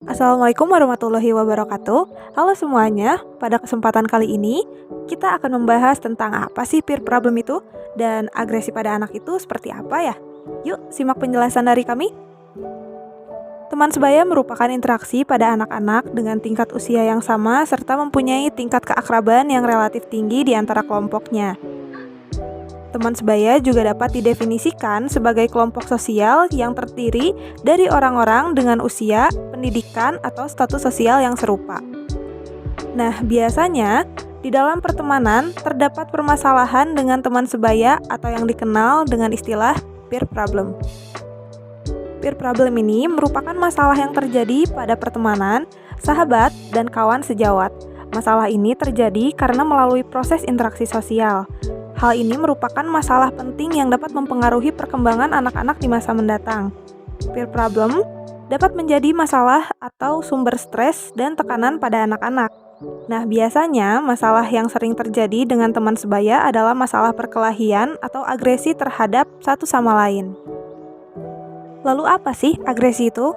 Assalamualaikum warahmatullahi wabarakatuh. Halo semuanya, pada kesempatan kali ini kita akan membahas tentang apa sih peer problem itu dan agresi pada anak itu seperti apa ya. Yuk simak penjelasan dari kami. Teman sebaya merupakan interaksi pada anak-anak dengan tingkat usia yang sama serta mempunyai tingkat keakraban yang relatif tinggi di antara kelompoknya. Teman sebaya juga dapat didefinisikan sebagai kelompok sosial yang terdiri dari orang-orang dengan usia, pendidikan, atau status sosial yang serupa. Nah, biasanya di dalam pertemanan terdapat permasalahan dengan teman sebaya atau yang dikenal dengan istilah peer problem. Peer problem ini merupakan masalah yang terjadi pada pertemanan, sahabat, dan kawan sejawat. Masalah ini terjadi karena melalui proses interaksi sosial. Hal ini merupakan masalah penting yang dapat mempengaruhi perkembangan anak-anak di masa mendatang. Peer problem dapat menjadi masalah atau sumber stres dan tekanan pada anak-anak. Nah, biasanya masalah yang sering terjadi dengan teman sebaya adalah masalah perkelahian atau agresi terhadap satu sama lain. Lalu apa sih agresi itu?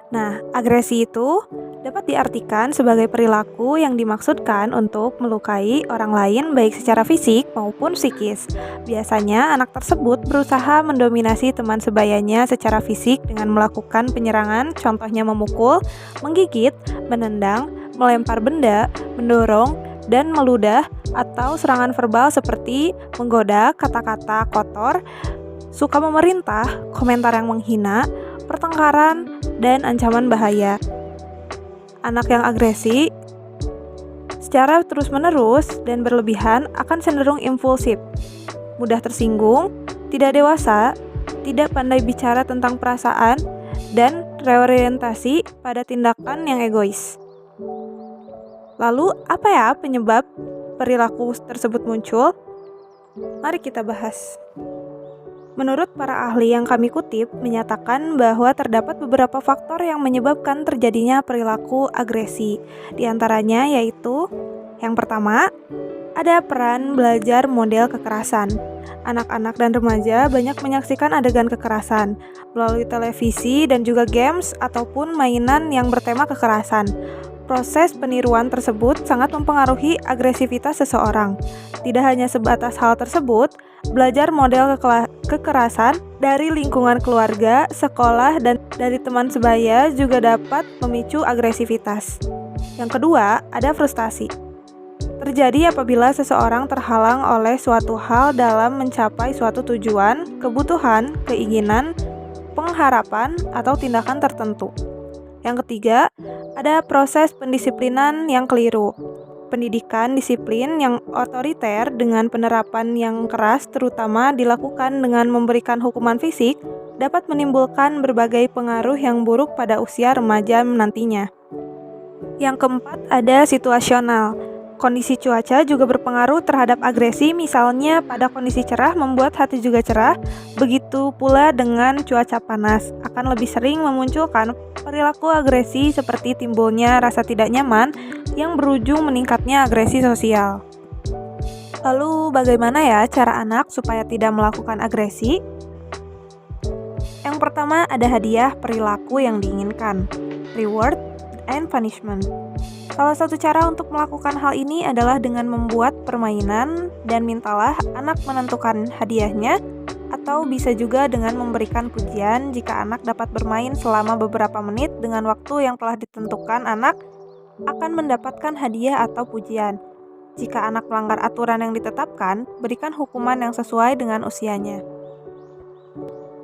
Nah, agresi itu dapat diartikan sebagai perilaku yang dimaksudkan untuk melukai orang lain baik secara fisik maupun psikis. Biasanya anak tersebut berusaha mendominasi teman sebayanya secara fisik dengan melakukan penyerangan, contohnya memukul, menggigit, menendang, melempar benda, mendorong, dan meludah, atau serangan verbal seperti menggoda, kata-kata kotor, suka memerintah, komentar yang menghina, pertengkaran, dan ancaman bahaya. Anak yang agresi secara terus-menerus dan berlebihan akan cenderung impulsif, mudah tersinggung, tidak dewasa, tidak pandai bicara tentang perasaan, dan reorientasi pada tindakan yang egois. Lalu, apa ya penyebab perilaku tersebut muncul? Mari kita bahas. Menurut para ahli yang kami kutip, menyatakan bahwa terdapat beberapa faktor yang menyebabkan terjadinya perilaku agresi. Di antaranya yaitu, yang pertama, ada peran belajar model kekerasan. Anak-anak dan remaja banyak menyaksikan adegan kekerasan melalui televisi dan juga games ataupun mainan yang bertema kekerasan. Proses peniruan tersebut sangat mempengaruhi agresivitas seseorang. Tidak hanya sebatas hal tersebut, belajar model kekerasan dari lingkungan keluarga, sekolah, dan dari teman sebaya juga dapat memicu agresivitas. Yang kedua, ada frustasi. Terjadi apabila seseorang terhalang oleh suatu hal dalam mencapai suatu tujuan, kebutuhan, keinginan, pengharapan, atau tindakan tertentu. Yang ketiga, ada proses pendisiplinan yang keliru. Pendidikan disiplin yang otoriter dengan penerapan yang keras terutama dilakukan dengan memberikan hukuman fisik dapat menimbulkan berbagai pengaruh yang buruk pada usia remaja nantinya. Yang keempat, ada situasional. Kondisi cuaca juga berpengaruh terhadap agresi, misalnya pada kondisi cerah membuat hati juga cerah, begitu pula dengan cuaca panas akan lebih sering memunculkan perilaku agresi seperti timbulnya rasa tidak nyaman yang berujung meningkatnya agresi sosial. Lalu bagaimana ya cara anak supaya tidak melakukan agresi? Yang pertama ada hadiah perilaku yang diinginkan, reward and punishment. Salah satu cara untuk melakukan hal ini adalah dengan membuat permainan dan mintalah anak menentukan hadiahnya, atau bisa juga dengan memberikan pujian jika anak dapat bermain selama beberapa menit dengan waktu yang telah ditentukan. Anak akan mendapatkan hadiah atau pujian. Jika anak melanggar aturan yang ditetapkan, berikan hukuman yang sesuai dengan usianya.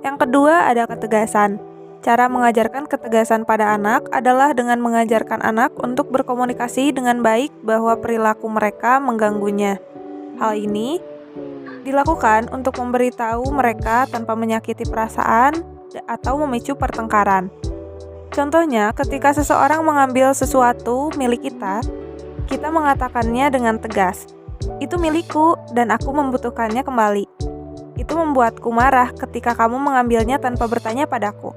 Yang kedua ada ketegasan. Cara mengajarkan ketegasan pada anak adalah dengan mengajarkan anak untuk berkomunikasi dengan baik bahwa perilaku mereka mengganggunya. Hal ini dilakukan untuk memberitahu mereka tanpa menyakiti perasaan atau memicu pertengkaran. Contohnya, ketika seseorang mengambil sesuatu milik kita, kita mengatakannya dengan tegas, "Itu milikku dan aku membutuhkannya kembali." Itu membuatku marah ketika kamu mengambilnya tanpa bertanya padaku.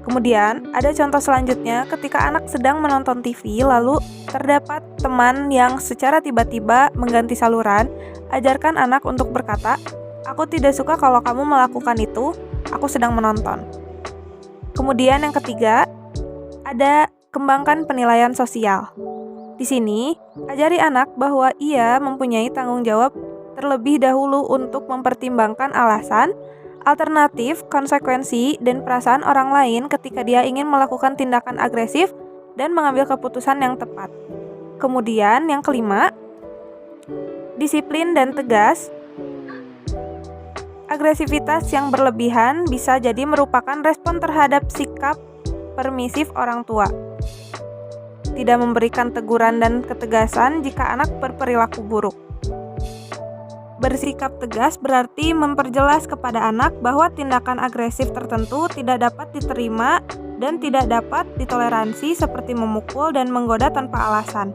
Kemudian, ada contoh selanjutnya ketika anak sedang menonton TV lalu terdapat teman yang secara tiba-tiba mengganti saluran. Ajarkan anak untuk berkata, "Aku tidak suka kalau kamu melakukan itu, aku sedang menonton." Kemudian yang ketiga, ada kembangkan penilaian sosial. Di sini, ajari anak bahwa ia mempunyai tanggung jawab terlebih dahulu untuk mempertimbangkan alasan, alternatif, konsekuensi, dan perasaan orang lain ketika dia ingin melakukan tindakan agresif dan mengambil keputusan yang tepat. Kemudian, yang kelima, disiplin dan tegas. Agresivitas yang berlebihan bisa jadi merupakan respon terhadap sikap permisif orang tua. Tidak memberikan teguran dan ketegasan jika anak berperilaku buruk. Bersikap tegas berarti memperjelas kepada anak bahwa tindakan agresif tertentu tidak dapat diterima dan tidak dapat ditoleransi seperti memukul dan menggoda tanpa alasan.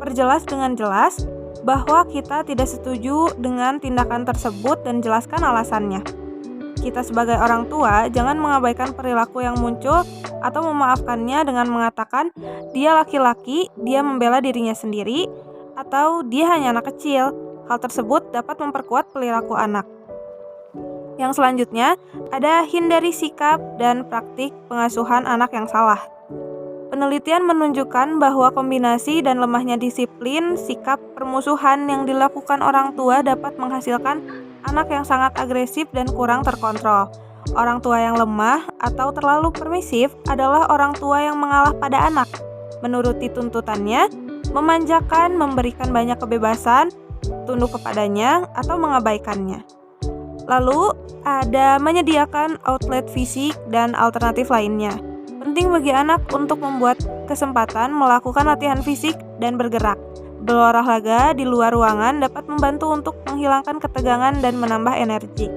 Perjelas dengan jelas bahwa kita tidak setuju dengan tindakan tersebut dan jelaskan alasannya. Kita sebagai orang tua jangan mengabaikan perilaku yang muncul atau memaafkannya dengan mengatakan dia laki-laki, dia membela dirinya sendiri, atau dia hanya anak kecil. Hal tersebut dapat memperkuat perilaku anak. Yang selanjutnya, ada hindari sikap dan praktik pengasuhan anak yang salah. Penelitian menunjukkan bahwa kombinasi dan lemahnya disiplin, sikap permusuhan yang dilakukan orang tua dapat menghasilkan anak yang sangat agresif dan kurang terkontrol. Orang tua yang lemah atau terlalu permisif adalah orang tua yang mengalah pada anak, menuruti tuntutannya, memanjakan, memberikan banyak kebebasan, tunduk kepadanya, atau mengabaikannya. Lalu, ada menyediakan outlet fisik dan alternatif lainnya. Penting bagi anak untuk membuat kesempatan melakukan latihan fisik dan bergerak. Berolahraga di luar ruangan dapat membantu untuk menghilangkan ketegangan dan menambah energi.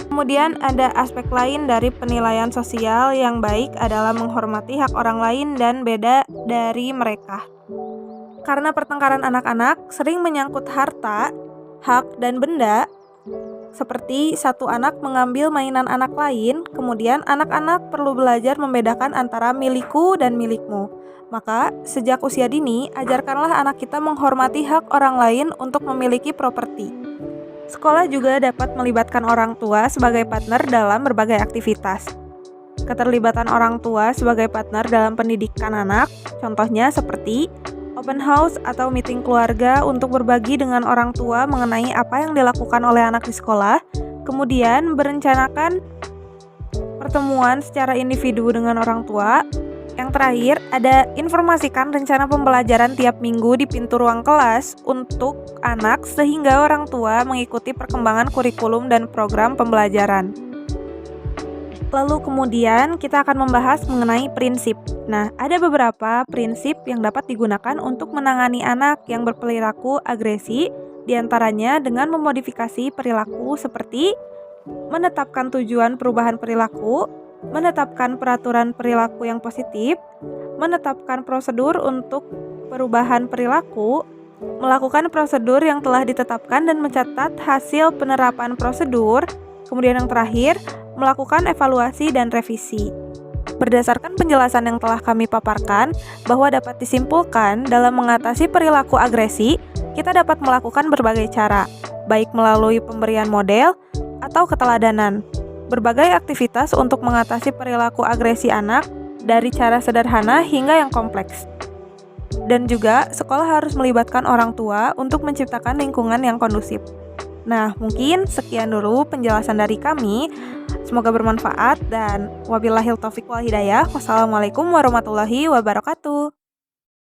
Kemudian ada aspek lain dari penilaian sosial yang baik adalah menghormati hak orang lain dan beda dari mereka. Karena pertengkaran anak-anak sering menyangkut harta, hak, dan benda, seperti satu anak mengambil mainan anak lain, kemudian anak-anak perlu belajar membedakan antara milikku dan milikmu. Maka, sejak usia dini, ajarkanlah anak kita menghormati hak orang lain untuk memiliki properti. Sekolah juga dapat melibatkan orang tua sebagai partner dalam berbagai aktivitas. Keterlibatan orang tua sebagai partner dalam pendidikan anak, contohnya seperti open house atau meeting keluarga untuk berbagi dengan orang tua mengenai apa yang dilakukan oleh anak di sekolah, kemudian berencanakan pertemuan secara individu dengan orang tua. Yang terakhir, ada informasikan rencana pembelajaran tiap minggu di pintu ruang kelas untuk anak sehingga orang tua mengikuti perkembangan kurikulum dan program pembelajaran. Lalu kemudian kita akan membahas mengenai prinsip. Nah, ada beberapa prinsip yang dapat digunakan untuk menangani anak yang berperilaku agresi, diantaranya dengan memodifikasi perilaku seperti menetapkan tujuan perubahan perilaku, menetapkan peraturan perilaku yang positif, menetapkan prosedur untuk perubahan perilaku, melakukan prosedur yang telah ditetapkan dan mencatat hasil penerapan prosedur, kemudian yang terakhir, melakukan evaluasi dan revisi. Berdasarkan penjelasan yang telah kami paparkan, bahwa dapat disimpulkan dalam mengatasi perilaku agresi, kita dapat melakukan berbagai cara, baik melalui pemberian model atau keteladanan. Berbagai aktivitas untuk mengatasi perilaku agresi anak, dari cara sederhana hingga yang kompleks. Dan juga, sekolah harus melibatkan orang tua untuk menciptakan lingkungan yang kondusif. Nah, mungkin sekian dulu penjelasan dari kami. Semoga bermanfaat dan wabillahil taufiq wal hidayah. Wassalamualaikum warahmatullahi wabarakatuh.